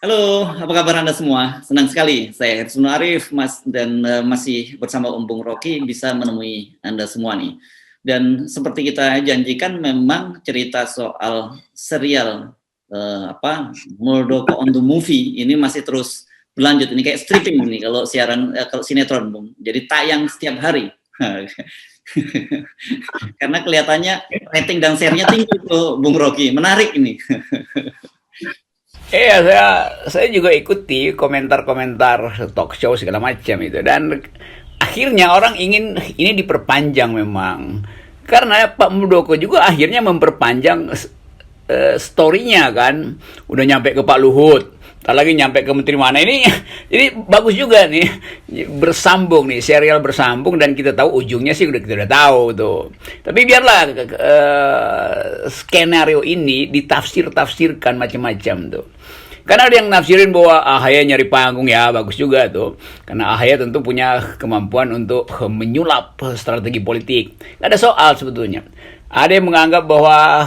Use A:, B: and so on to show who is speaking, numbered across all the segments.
A: Halo, apa kabar Anda semua? Senang sekali saya Hersuno Arif, Mas, dan masih bersama Om Bung Rocky bisa menemui Anda semua nih. Dan seperti kita janjikan, memang cerita soal serial Muldoko on the Movie ini masih terus berlanjut. Ini kayak stripping ini kalau siaran kalau sinetron, Bung. Jadi tayang setiap hari. Karena kelihatannya rating dan share-nya tinggi tuh, Bung Rocky. Menarik ini.
B: Iya, saya juga ikuti komentar-komentar talk show segala macam itu, dan akhirnya orang ingin ini diperpanjang memang. Karena Pak Muldoko juga akhirnya memperpanjang story-nya kan. Udah nyampe ke Pak Luhut, tak lagi nyampe ke menteri mana ini. Jadi bagus juga nih, bersambung nih, serial bersambung, dan kita tahu ujungnya sih kita udah tahu tuh. Tapi biarlah skenario ini ditafsir-tafsirkan macam-macam tuh. Karena ada yang nafsirin bahwa AHY nyari panggung, ya bagus juga tuh. Karena AHY tentu punya kemampuan untuk menyulap strategi politik. Gak ada soal sebetulnya. Ada yang menganggap bahwa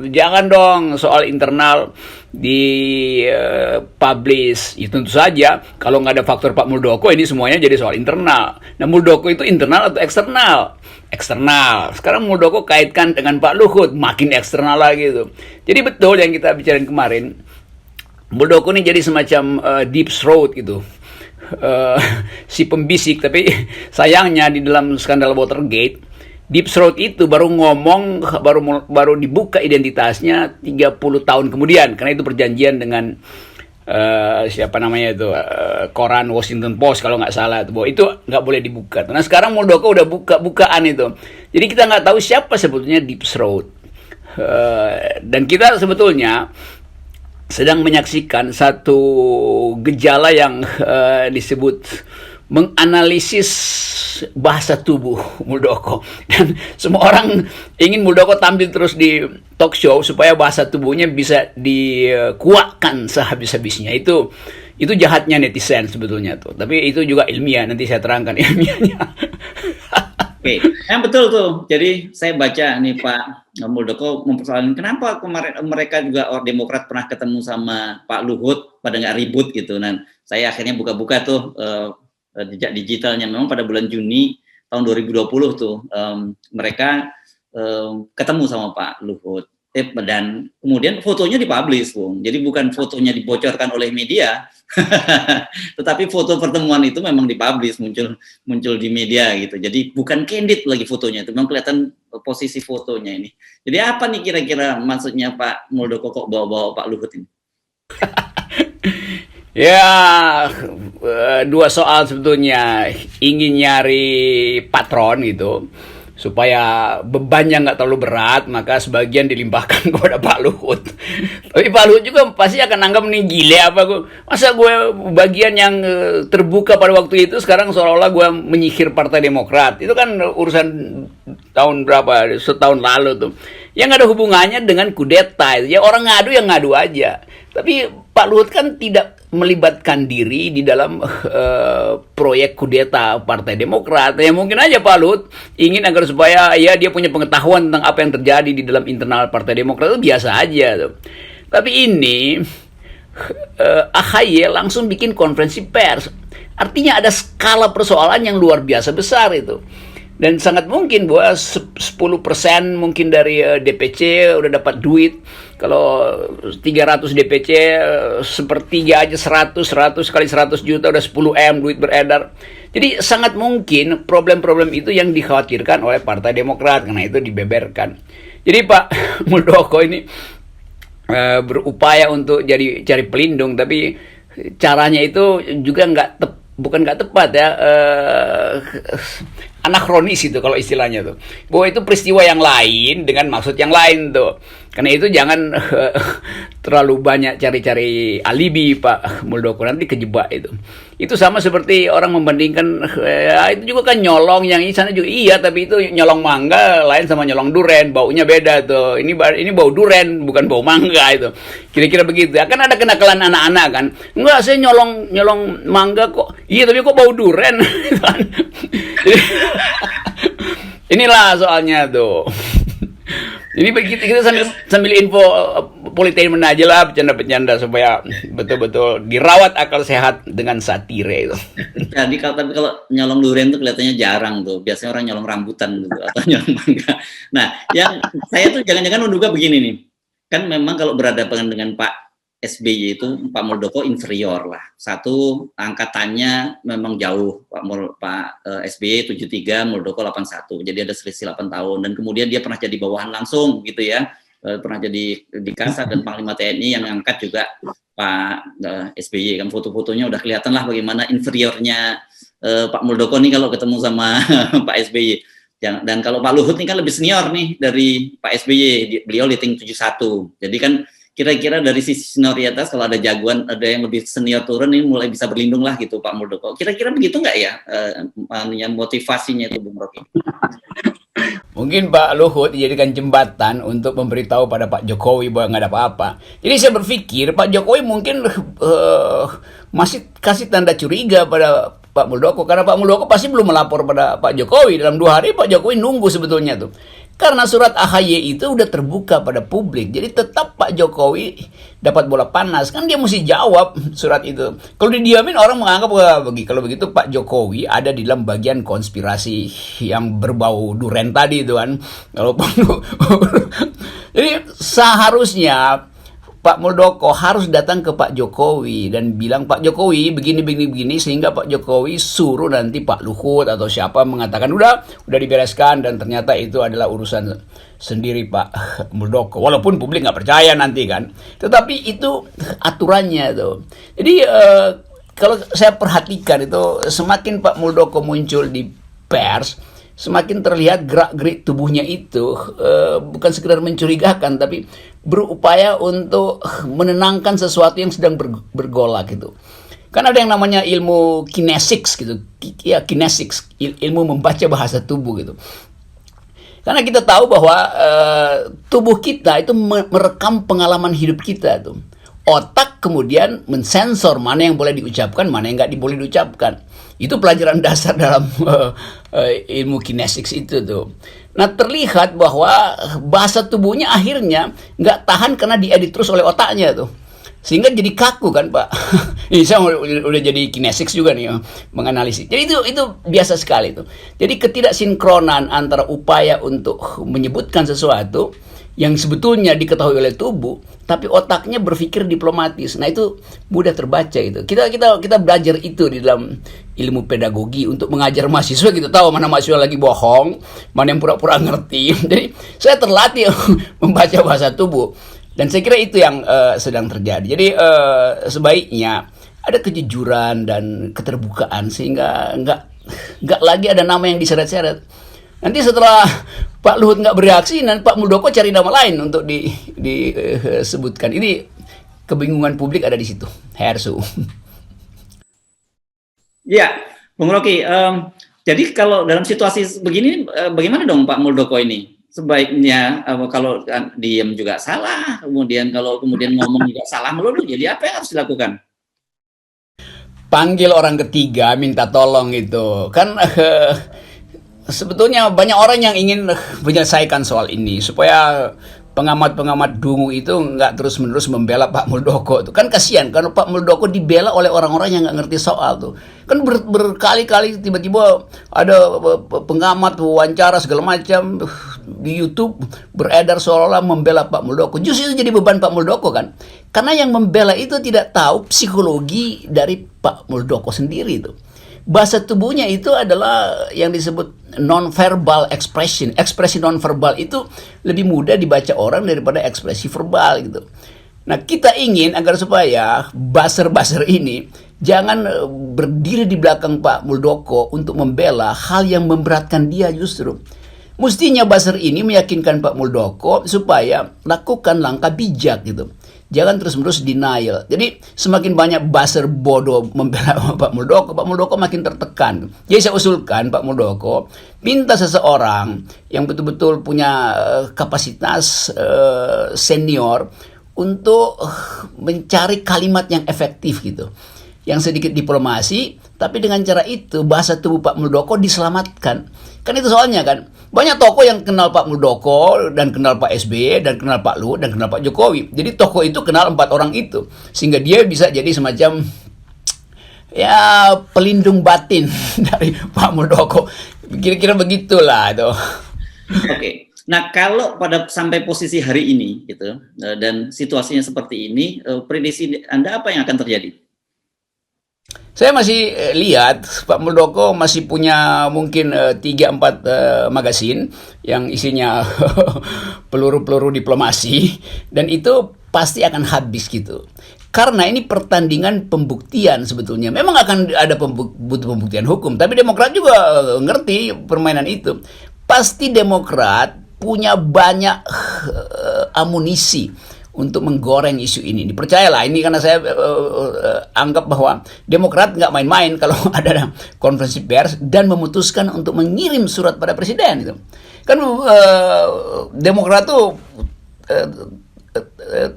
B: jangan dong soal internal di publish. Ya, tentu saja kalau nggak ada faktor Pak Muldoko ini semuanya jadi soal internal. Nah, Muldoko itu internal atau eksternal? Eksternal. Sekarang Muldoko kaitkan dengan Pak Luhut, makin eksternal lagi tuh. Jadi betul yang kita bicarain kemarin. Muldoko ini jadi semacam deep throat gitu. Si pembisik, tapi sayangnya di dalam skandal Watergate, deep throat itu baru ngomong, baru dibuka identitasnya 30 tahun kemudian, karena itu perjanjian dengan siapa namanya itu, koran Washington Post kalau nggak salah, bahwa itu nggak boleh dibuka. Nah sekarang Muldoko udah bukaan itu, jadi kita nggak tahu siapa sebetulnya deep throat. Dan kita sebetulnya sedang menyaksikan satu gejala yang disebut menganalisis bahasa tubuh Muldoko. Dan semua orang ingin Muldoko tampil terus di talk show supaya bahasa tubuhnya bisa dikuakkan sehabis-habisnya. Itu jahatnya netizen sebetulnya tuh. Tapi itu juga ilmiah, nanti saya terangkan ilmiahnya.
A: Oke, yang betul tuh. Jadi saya baca nih Pak Muldoko mempersoalkan kenapa kemarin mereka juga orang Demokrat pernah ketemu sama Pak Luhut pada nggak ribut gitu. Nah, saya akhirnya buka-buka tuh jejak digitalnya. Memang pada bulan Juni tahun 2020 tuh mereka ketemu sama Pak Luhut. Dan kemudian fotonya dipublish, Bung. Jadi bukan fotonya dibocorkan oleh media, tetapi foto pertemuan itu memang dipublish, muncul di media gitu. Jadi bukan candid lagi fotonya, itu memang kelihatan posisi fotonya ini. Jadi apa nih kira-kira maksudnya Pak Muldoko kok bawa-bawa Pak Luhut ini?
B: Ya, dua soal sebetulnya. Ingin nyari patron gitu, supaya bebannya nggak terlalu berat, maka sebagian dilimpahkan kepada Pak Luhut. Tapi Pak Luhut juga pasti akan anggap nih gile apa gue. Masa gue bagian yang terbuka pada waktu itu, sekarang seolah-olah gue menyihir Partai Demokrat. Itu kan urusan tahun berapa, setahun lalu tuh. Yang nggak ada hubungannya dengan kudeta. Ya orang ngadu yang ngadu aja. Tapi Pak Luhut kan tidak melibatkan diri di dalam proyek kudeta Partai Demokrat. Ya mungkin aja Pak Luhut ingin agar supaya ya dia punya pengetahuan tentang apa yang terjadi di dalam internal Partai Demokrat, itu biasa aja tuh. Tapi ini AHY langsung bikin konferensi pers. Artinya ada skala persoalan yang luar biasa besar itu. Dan sangat mungkin bahwa 10% mungkin dari DPC udah dapat duit. Kalau 300 DPC, sepertiga aja 100 kali 100 juta udah 10 M duit beredar. Jadi sangat mungkin problem-problem itu yang dikhawatirkan oleh Partai Demokrat, karena itu dibeberkan. Jadi Pak Muldoko ini berupaya untuk cari pelindung, tapi caranya itu juga bukan nggak tepat ya, anakronis itu kalau istilahnya tuh. Bahwa itu peristiwa yang lain dengan maksud yang lain tuh. Karena itu jangan terlalu banyak cari-cari alibi Pak Muldoko, nanti kejebak itu. Itu sama seperti orang membandingkan ya, itu juga kan nyolong, yang ini sana juga iya, tapi itu nyolong mangga lain sama nyolong duren, baunya beda tuh. Ini bau duren bukan bau mangga itu. Kira-kira begitu. Akan ada kenakalan anak-anak kan. Enggak, saya nyolong mangga kok. Iya, tapi kok bau duren. Inilah soalnya tuh. Ini kita sambil info politein aja lah, bercanda-bercanda supaya betul-betul dirawat akal sehat dengan satire itu.
A: Jadi tapi kalau nyolong durian tuh kelihatannya jarang tuh. Biasanya orang nyolong rambutan gitu atau nyolong mangga. Nah, yang saya tuh jangan-jangan menduga begini nih. Kan memang kalau berhadapan dengan Pak SBY itu Pak Muldoko inferior lah. Satu, angkatannya memang jauh. Pak SBY 73, Muldoko 81. Jadi ada selisih 8 tahun. Dan kemudian dia pernah jadi bawahan langsung gitu ya. Pernah jadi di Kasat dan Panglima TNI yang angkat juga Pak SBY. Kan foto-fotonya udah kelihatan lah bagaimana inferiornya Pak Muldoko nih kalau ketemu sama Pak SBY. Dan kalau Pak Luhut ini kan lebih senior nih dari Pak SBY. Beliau rating 71. Jadi kan kira-kira dari sisi senioritas kalau ada jagoan, ada yang lebih senior turun ini mulai bisa berlindung lah gitu Pak Muldoko. Kira-kira begitu nggak ya motivasinya itu Bung Rocky?
B: Mungkin Pak Luhut dijadikan jembatan untuk memberitahu pada Pak Jokowi bahwa nggak ada apa-apa. Jadi saya berpikir Pak Jokowi mungkin masih kasih tanda curiga pada Pak Muldoko. Karena Pak Muldoko pasti belum melapor pada Pak Jokowi. Dalam 2 hari Pak Jokowi nunggu sebetulnya tuh. Karena surat AHY itu udah terbuka pada publik. Jadi tetap Pak Jokowi dapat bola panas. Kan dia mesti jawab surat itu. Kalau didiamin orang menganggap kalau begitu Pak Jokowi ada di dalam bagian konspirasi yang berbau duren tadi itu kan. Kalau jadi seharusnya Pak Muldoko harus datang ke Pak Jokowi dan bilang Pak Jokowi begini sehingga Pak Jokowi suruh nanti Pak Luhut atau siapa mengatakan udah dibereskan dan ternyata itu adalah urusan sendiri Pak Muldoko. Walaupun publik nggak percaya nanti kan, tetapi itu aturannya tuh. Jadi kalau saya perhatikan itu semakin Pak Muldoko muncul di pers, semakin terlihat gerak-gerik tubuhnya itu bukan sekedar mencurigakan, tapi berupaya untuk menenangkan sesuatu yang sedang bergolak gitu. Kan ada yang namanya ilmu kinesiks gitu, ya kinesiks, ilmu membaca bahasa tubuh gitu. Karena kita tahu bahwa tubuh kita itu merekam pengalaman hidup kita tuh. Otak kemudian mensensor mana yang boleh diucapkan, mana yang nggak boleh diucapkan. Itu pelajaran dasar dalam ilmu kinesiks itu tuh. Nah terlihat bahwa bahasa tubuhnya akhirnya nggak tahan karena diedit terus oleh otaknya tuh. Sehingga jadi kaku kan Pak. Ini saya udah jadi kinesiks juga nih menganalisis. Jadi itu biasa sekali tuh. Jadi ketidaksinkronan antara upaya untuk menyebutkan sesuatu yang sebetulnya diketahui oleh tubuh, tapi otaknya berpikir diplomatis. Nah itu mudah terbaca itu. Kita belajar itu di dalam ilmu pedagogi untuk mengajar mahasiswa. Kita tahu mana mahasiswa lagi bohong, mana yang pura-pura ngerti. Jadi saya terlatih membaca bahasa tubuh. Dan saya kira itu yang sedang terjadi. Jadi sebaiknya ada kejujuran dan keterbukaan sehingga nggak lagi ada nama yang diseret-seret. Nanti setelah Pak Luhut nggak bereaksi, nanti Pak Muldoko cari nama lain untuk disebutkan. Ini kebingungan publik ada di situ. Hersu.
A: Ya, Bung Rocky. Jadi kalau dalam situasi begini, bagaimana dong Pak Muldoko ini? Sebaiknya kalau diem juga salah, kemudian ngomong juga salah melulu. Jadi apa yang harus dilakukan?
B: Panggil orang ketiga, minta tolong itu. Kan sebetulnya banyak orang yang ingin menyelesaikan soal ini supaya pengamat-pengamat dungu itu nggak terus-menerus membela Pak Muldoko. Itu kan kasihan karena Pak Muldoko dibela oleh orang-orang yang nggak ngerti soal tuh. Kan berkali-kali tiba-tiba ada pengamat wawancara segala macam di YouTube beredar seolah-olah membela Pak Muldoko. Justru itu jadi beban Pak Muldoko kan. Karena yang membela itu tidak tahu psikologi dari Pak Muldoko sendiri itu. Bahasa tubuhnya itu adalah yang disebut non-verbal expression. Ekspresi non-verbal itu lebih mudah dibaca orang daripada ekspresi verbal gitu. Nah kita ingin agar supaya buzzer-buzzer ini jangan berdiri di belakang Pak Muldoko untuk membela hal yang memberatkan dia justru. Mestinya buzzer ini meyakinkan Pak Muldoko supaya lakukan langkah bijak gitu. Jangan terus-menerus denial. Jadi semakin banyak buzzer bodoh membela Pak Muldoko makin tertekan. Jadi saya usulkan Pak Muldoko minta seseorang yang betul-betul punya kapasitas senior untuk mencari kalimat yang efektif gitu. yang sedikit diplomasi, tapi dengan cara itu bahasa tubuh Pak Muldoko diselamatkan. Kan itu soalnya kan. Banyak tokoh yang kenal Pak Muldoko dan kenal Pak SBY dan kenal Pak Luhut dan kenal Pak Jokowi. Jadi tokoh itu kenal 4 orang itu, sehingga dia bisa jadi semacam ya pelindung batin dari Pak Muldoko. Kira-kira begitulah itu.
A: Oke. Nah, kalau sampai posisi hari ini gitu dan situasinya seperti ini, prediksi Anda apa yang akan terjadi?
B: Saya masih lihat Pak Muldoko masih punya mungkin 3-4 magasin yang isinya peluru-peluru diplomasi, dan itu pasti akan habis gitu. Karena ini pertandingan pembuktian sebetulnya. Memang akan ada butuh pembuktian hukum, tapi Demokrat juga ngerti permainan itu. Pasti Demokrat punya banyak amunisi untuk menggoreng isu ini. Dipercayalah, ini karena saya anggap bahwa Demokrat nggak main-main kalau ada konferensi pers dan memutuskan untuk mengirim surat pada presiden itu. Kan Demokrat tuh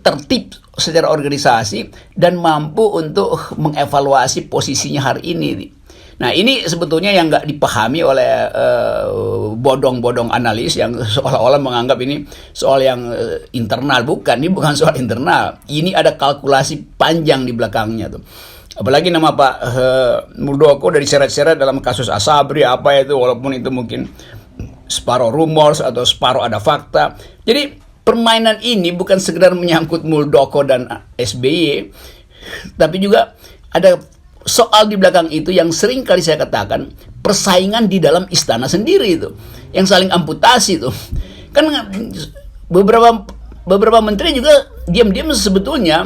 B: tertib secara organisasi dan mampu untuk mengevaluasi posisinya hari ini. Nah, ini sebetulnya yang nggak dipahami oleh bodong-bodong analis yang seolah-olah menganggap ini soal yang internal. Bukan, ini bukan soal internal. Ini ada kalkulasi panjang di belakangnya tuh. Apalagi nama Pak Muldoko dari seret-seret dalam kasus Asabri apa itu, walaupun itu mungkin separuh rumors atau separuh ada fakta. Jadi permainan ini bukan sekedar menyangkut Muldoko dan SBY, tapi juga ada soal di belakang itu yang sering kali saya katakan, persaingan di dalam istana sendiri itu, yang saling amputasi itu. Kan beberapa menteri juga diam-diam sebetulnya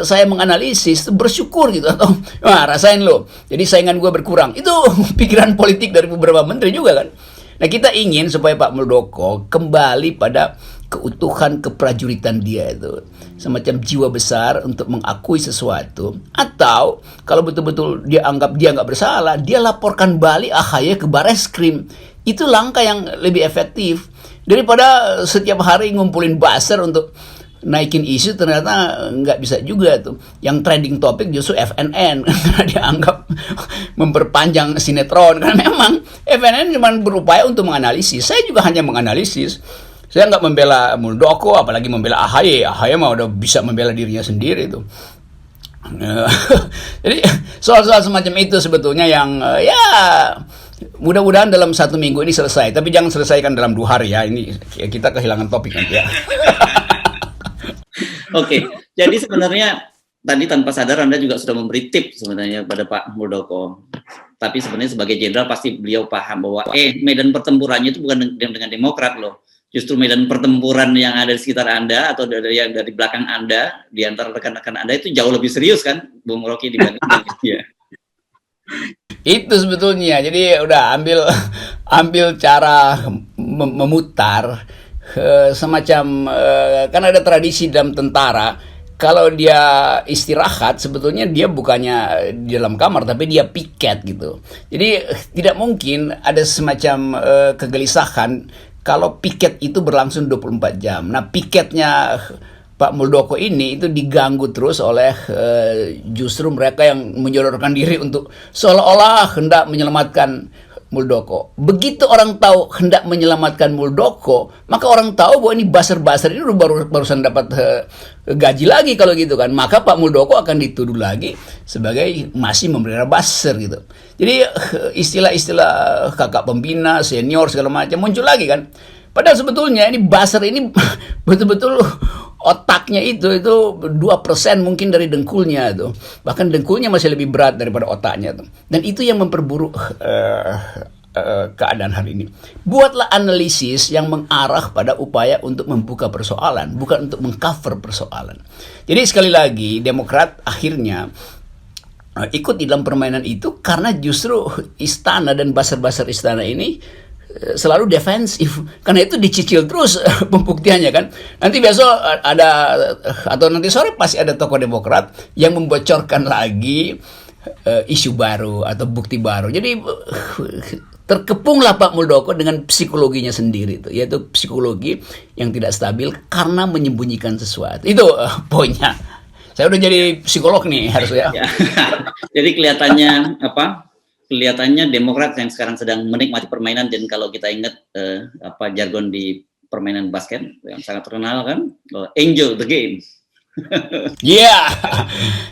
B: saya menganalisis bersyukur gitu, atau rasain lo, jadi saingan gue berkurang. Itu pikiran politik dari beberapa menteri juga kan. Nah, kita ingin supaya Pak Muldoko kembali pada keutuhan keprajuritan dia itu, semacam jiwa besar untuk mengakui sesuatu, atau kalau betul-betul dia anggap dia nggak bersalah, dia laporkan balik AHY ke Bareskrim. Itu langkah yang lebih efektif daripada setiap hari ngumpulin buzzer untuk naikin isu, ternyata nggak bisa juga tuh. Yang trending topik justru FNN karena dianggap memperpanjang sinetron. Karena memang FNN cuma berupaya untuk menganalisis. Saya juga hanya menganalisis. Saya nggak membela Muldoko, apalagi membela AHY. AHY mah udah bisa membela dirinya sendiri tuh. Jadi soal-soal semacam itu sebetulnya yang ya mudah-mudahan dalam 1 minggu ini selesai. Tapi jangan selesaikan dalam 2 hari ya. Ini kita kehilangan topik nanti ya.
A: Oke, jadi sebenarnya tadi tanpa sadar Anda juga sudah memberi tip sebenarnya pada Pak Muldoko. Tapi sebenarnya sebagai jenderal pasti beliau paham bahwa medan pertempurannya itu bukan dengan Demokrat loh. Justru medan pertempuran yang ada di sekitar Anda atau dari belakang Anda, di antara rekan-rekan Anda itu jauh lebih serius kan, Bung Rocky dibanding ya.
B: Itu sebetulnya. Jadi udah ambil cara memutar semacam kan ada tradisi dalam tentara, kalau dia istirahat sebetulnya dia bukannya di dalam kamar tapi dia piket gitu. Jadi tidak mungkin ada semacam kegelisahan kalau piket itu berlangsung 24 jam. Nah, piketnya Pak Muldoko ini itu diganggu terus oleh justru mereka yang menyodorkan diri untuk seolah-olah hendak menyelamatkan Muldoko. Begitu orang tahu hendak menyelamatkan Muldoko, maka orang tahu bahwa ini buzzer-buzzer ini barusan dapat gaji lagi kalau gitu kan. Maka Pak Muldoko akan dituduh lagi sebagai masih memelihara buzzer gitu. Jadi istilah-istilah kakak pembina, senior segala macam muncul lagi kan. Padahal sebetulnya ini buzzer ini betul-betul otaknya itu 2% mungkin dari dengkulnya tuh. Bahkan dengkulnya masih lebih berat daripada otaknya tuh. Dan itu yang memperburuk keadaan hari ini. Buatlah analisis yang mengarah pada upaya untuk membuka persoalan, bukan untuk mengcover persoalan. Jadi sekali lagi Demokrat akhirnya ikut di dalam permainan itu karena justru istana dan buzzer-buzzer istana ini selalu defensif, karena itu dicicil terus pembuktiannya kan. Nanti besok ada atau nanti sore pasti ada tokoh Demokrat yang membocorkan lagi isu baru atau bukti baru. Jadi terkepunglah Pak Muldoko dengan psikologinya sendiri itu, yaitu psikologi yang tidak stabil karena menyembunyikan sesuatu. Itu poinnya. Saya udah jadi psikolog nih harus ya.
A: Ya. Jadi kelihatannya Demokrat yang sekarang sedang menikmati permainan, dan kalau kita ingat jargon di permainan basket yang sangat terkenal kan, enjoy the game.
B: Iya.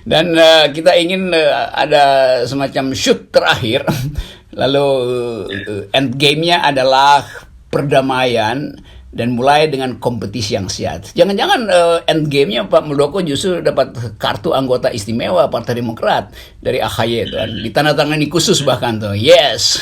B: Dan kita ingin ada semacam shoot terakhir. Lalu end game-nya adalah perdamaian dan mulai dengan kompetisi yang sehat. Jangan-jangan end game-nya Pak Muldoko justru dapat kartu anggota istimewa Partai Demokrat dari AHY tuh kan. Ditandatangani khusus bahkan tuh. Yes.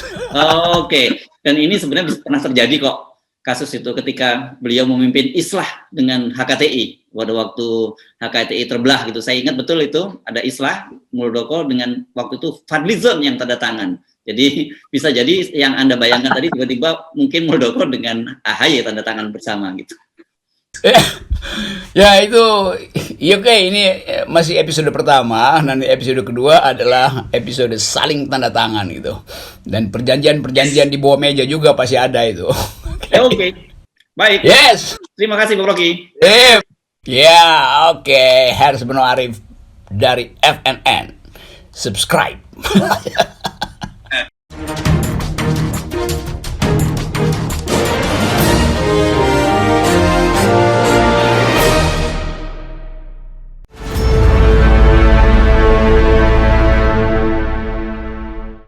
A: Oke. Dan ini sebenarnya pernah terjadi kok, kasus itu ketika beliau memimpin islah dengan HKTI. Pada waktu HKTI terbelah gitu. Saya ingat betul itu ada islah Muldoko dengan waktu itu Fadlizon yang tanda tangan. Jadi bisa jadi yang Anda bayangkan tadi tiba-tiba mungkin Muldoko dengan AHY tanda tangan bersama gitu.
B: Ya itu, ya oke, ini masih episode pertama. Nanti episode kedua adalah episode saling tanda tangan gitu. Dan perjanjian-perjanjian di bawah meja juga pasti ada itu.
A: Oke. Baik.
B: Yes.
A: Terima kasih Bung Rocky.
B: Ya, oke. Harus Beno Arif dari FNN. Subscribe.